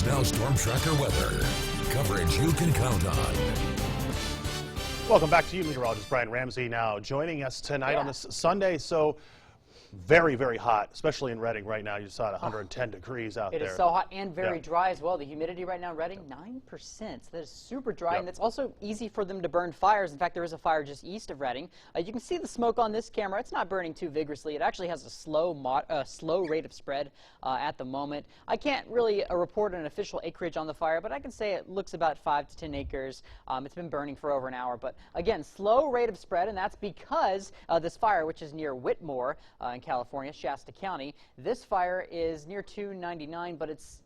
now Storm Tracker weather. Coverage you can count on. Welcome back to you, meteorologist Brian Ramsey, now joining us tonight on this Sunday. So very, very hot, especially in Reading right now. You saw it 110 degrees out there. It is so hot and very dry as well. The humidity right now in Reading, 9%. That is super dry, and it's also easy for them to burn fires. In fact, there is a fire just east of Reading. You can see the smoke on this camera. It's not burning too vigorously. It actually has a slow rate of spread at the moment. I can't really report an official acreage on the fire, but I can say it looks about 5 to 10 acres. It's been burning for over an hour, but again, slow rate of spread, and that's because this fire, which is near Whitmore in California, Shasta County. This fire is near 299, but it's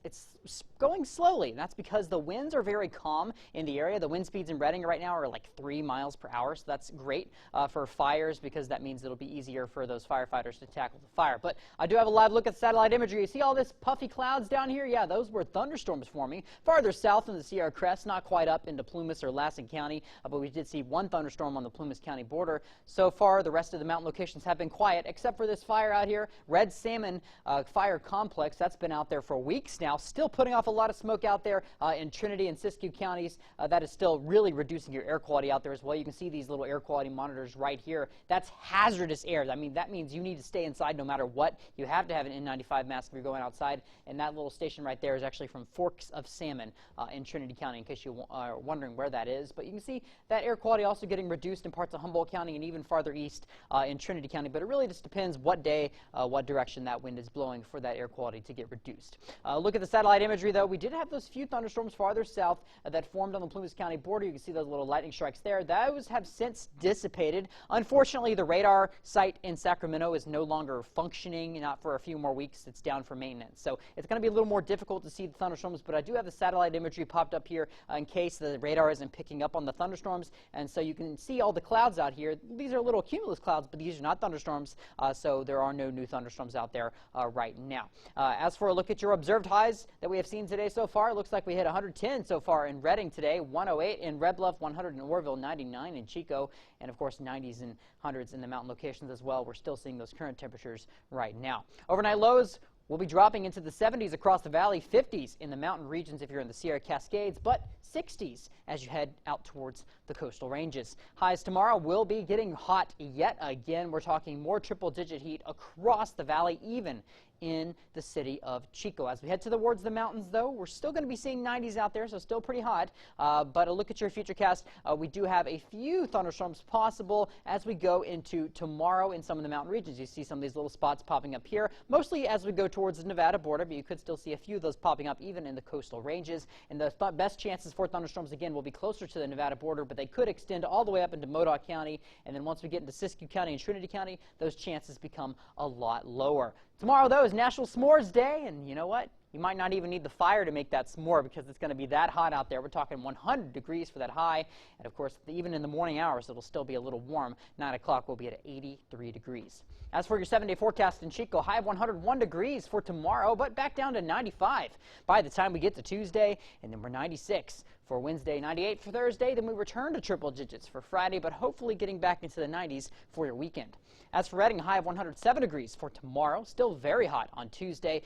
going slowly, and that's because the winds are very calm in the area. The wind speeds in Reading right now are like 3 miles per hour, so that's great for fires because that means it'll be easier for those firefighters to tackle the fire. But I do have a live look at satellite imagery. You see all this puffy clouds down here? Yeah, those were thunderstorms forming farther south in the Sierra Crest, not quite up into Plumas or Lassen County, but we did see one thunderstorm on the Plumas County border. So far, the rest of the mountain locations have been quiet, except for this fire out here, Red Salmon Fire Complex. That's been out there for weeks now, still putting off a lot of smoke out there in Trinity and Siskiyou counties. That is still really reducing your air quality out there as well. You can see these little air quality monitors right here. That's hazardous air. I mean, that means you need to stay inside no matter what. You have to have an N95 mask if you're going outside, and that little station right there is actually from Forks of Salmon in Trinity County, in case you are wondering where that is. But you can see that air quality also getting reduced in parts of Humboldt County and even farther east in Trinity County, but it really just depends what day, what direction that wind is blowing for that air quality to get reduced. Look at the satellite imagery, though. We did have those few thunderstorms farther south that formed on the Plumas County border. You can see those little lightning strikes there. Those have since dissipated. Unfortunately, the radar site in Sacramento is no longer functioning, not for a few more weeks. It's down for maintenance. So it's going to be a little more difficult to see the thunderstorms, but I do have the satellite imagery popped up here in case the radar isn't picking up on the thunderstorms. And so you can see all the clouds out here. These are little cumulus clouds, but these are not thunderstorms, so there are no new thunderstorms out there right now. As for a look at your observed highs that we have seen today so far, it looks like we hit 110 so far in Reading today, 108 in Red Bluff, 100 in Orville, 99 in Chico, and of course 90s and 100s in the mountain locations as well. We're still seeing those current temperatures right now. Overnight lows will be dropping into the 70s across the valley, 50s in the mountain regions if you're in the Sierra Cascades, but 60s as you head out towards the coastal ranges. Highs tomorrow will be getting hot yet again. We're talking more triple-digit heat across the valley, even in the city of Chico. As we head towards the mountains, though, we're still going to be seeing 90s out there, so still pretty hot. But a look at your FUTURECAST, we do have a few thunderstorms possible as we go into tomorrow in some of the mountain regions. You see some of these little spots popping up here, mostly as we go towards the Nevada border, but you could still see a few of those popping up even in the coastal ranges. And the best chances for thunderstorms, again, will be closer to the Nevada border, but they could extend all the way up into Modoc County. And then once we get into Siskiyou County and Trinity County, those chances become a lot lower. Tomorrow, though, is National S'mores Day, and you know what? You might not even need the fire to make that s'more because it's going to be that hot out there. We're talking 100 degrees for that high, and of course, even in the morning hours, it'll still be a little warm. 9 o'clock will be at 83 degrees. As for your 7-day forecast in Chico, high of 101 degrees for tomorrow, but back down to 95 by the time we get to Tuesday, and then we're 96 for Wednesday, 98 for Thursday. Then we return to triple digits for Friday, but hopefully getting back into the 90s for your weekend. As for Reading, high of 107 degrees for tomorrow, still very hot on Tuesday.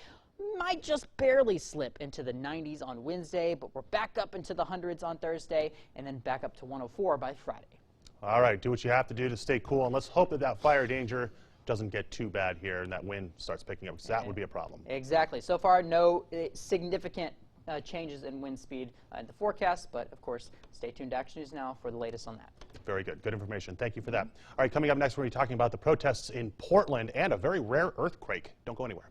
Might just barely slip into the 90s on Wednesday, but we're back up into the hundreds on Thursday, and then back up to 104 by Friday. All right, do what you have to do to stay cool, and let's hope that that fire danger doesn't get too bad here and that wind starts picking up, because that would be a problem. Exactly. So far, no significant changes in wind speed in the forecast, but of course, stay tuned to Action News Now for the latest on that. Very good. Good information. Thank you for that. All right, coming up next, we're going to be talking about the protests in Portland and a very rare earthquake. Don't go anywhere.